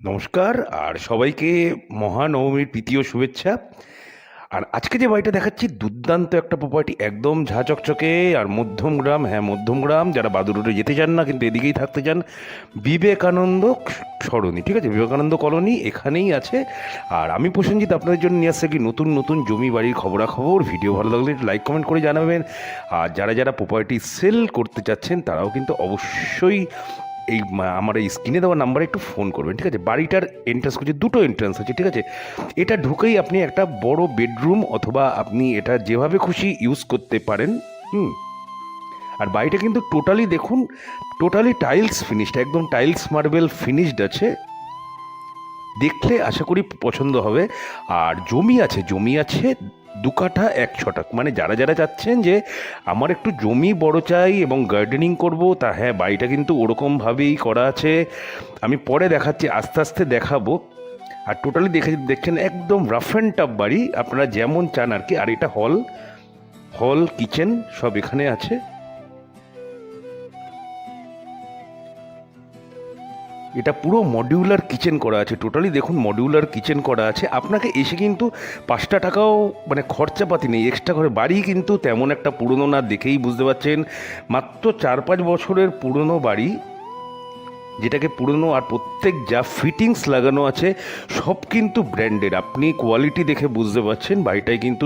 নমস্কার আর সবাইকে মহানবমীর প্রীতি ও শুভেচ্ছা। আর আজকে যে বাড়িটা দেখাচ্ছি দুর্দান্ত একটা প্রপার্টি, একদম ঝা চকচকে আর মধ্যমগ্রাম। হ্যাঁ, মধ্যমগ্রাম। যারা বাদুর রোডে যেতে চান না কিন্তু এদিকেই থাকতে চান, বিবেকানন্দ সরণি, ঠিক আছে, বিবেকানন্দ কলোনি এখানেই আছে। আর আমি প্রসেনজিৎ আপনাদের জন্য নিয়ে আসছে কি নতুন নতুন জমি বাড়ির খবরাখবর। ভিডিও ভালো লাগলে লাইক কমেন্ট করে জানাবেন। আর যারা যারা প্রপার্টি সেল করতে চাচ্ছেন তারাও কিন্তু অবশ্যই আমার এই স্ক্রিনে দেওয়া নাম্বারে একটু ফোন করবেন, ঠিক আছে। বাড়িটার এন্ট্রান্স করছে, দুটো এন্ট্রান্স আছে, ঠিক আছে। এটা ঢুকেই আপনি একটা বড় বেডরুম অথবা আপনি এটা যেভাবে খুশি ইউজ করতে পারেন। হুম। আর বাড়িটা কিন্তু টোটালি দেখুন, টোটালি টাইলস ফিনিশড, একদম টাইলস মার্বেল ফিনিশড আছে। দেখলে আশা করি পছন্দ হবে। আর জমি আছে, জমি আছে 2 কাঠা 1 ছটাক। মানে যারা যারা চাচ্ছেন যে আমার একটু জমি বড় চাই এবং গার্ডেনিং করব, তা হ্যাঁ, বাড়িটা কিন্তু ওরকমভাবেই করা আছে। আমি পরে দেখাচ্ছি, আস্তে আস্তে দেখাবো। আর টোটালি দেখছেন একদম রাফ অ্যান্ড টাফ বাড়ি, আপনারা যেমন চান আর কি। আর এটা হল, হল কিচেন সব এখানে আছে। এটা পুরো মডিউলার কিচেন করা আছে, টোটালি দেখুন মডিউলার কিচেন করা আছে। আপনাকে এসে কিন্তু 5টা টাকাও মানে খরচাপাতি নেই এক্সট্রা করে। বাড়ি কিন্তু তেমন একটা পুরনো না, দেখেই বুঝতে পারছেন। মাত্র 4-5 বছরের পুরনো বাড়ি, যেটাকে পুরনো। আর প্রত্যেক যা ফিটিংস লাগানো আছে সব কিন্তু ব্র্যান্ডেড। আপনি কোয়ালিটি দেখে বুঝতে পারছেন বাড়িটায় কিন্তু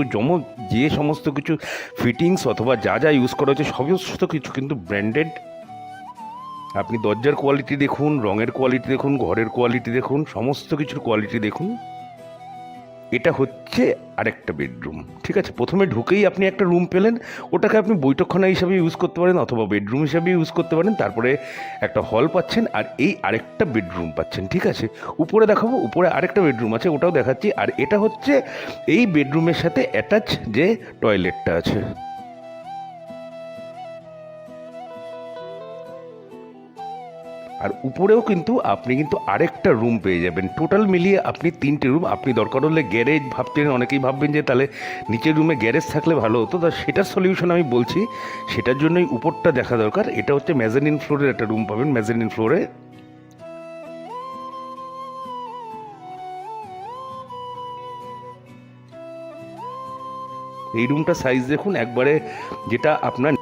যে সমস্ত কিছু ফিটিংস অথবা যা যা ইউজ করা হচ্ছে সমস্ত কিছু কিন্তু ব্র্যান্ডেড। আপনি দরজার কোয়ালিটি দেখুন, রঙের কোয়ালিটি দেখুন, ঘরের কোয়ালিটি দেখুন, সমস্ত কিছুর কোয়ালিটি দেখুন। এটা হচ্ছে আরেকটা বেডরুম, ঠিক আছে। প্রথমে ঢুকেই আপনি একটা রুম পেলেন, ওটাকে আপনি বৈঠকখানা হিসাবে ইউজ করতে পারেন অথবা বেডরুম হিসাবে ইউজ করতে পারেন। তারপরে একটা হল পাচ্ছেন আর এই আরেকটা বেডরুম পাচ্ছেন, ঠিক আছে। উপরে দেখাবো, উপরে আরেকটা বেডরুম আছে, ওটাও দেখাচ্ছি। আর এটা হচ্ছে এই বেডরুমের সাথে অ্যাটাচ যে টয়লেটটা আছে। আর উপরেও কিন্তু আপনি কিন্তু আরেকটা রুম পেয়ে যাবেন। টোটাল মিলিয়ে আপনি 3টে রুম। আপনি দরকার হলে গ্যারেজ ভাবতেন, অনেকেই ভাববেন যে তাহলে নিচের রুমে গ্যারেজ থাকলে ভালো হতো, তা সেটার সলিউশন আমি বলছি। সেটার জন্যই উপরটা দেখা দরকার। এটা হচ্ছে মেজানিন ফ্লোরের একটা রুম পাবেন, মেজানিন ফ্লোরে। এই রুমটা সাইজ দেখুন একবারে, যেটা আপনার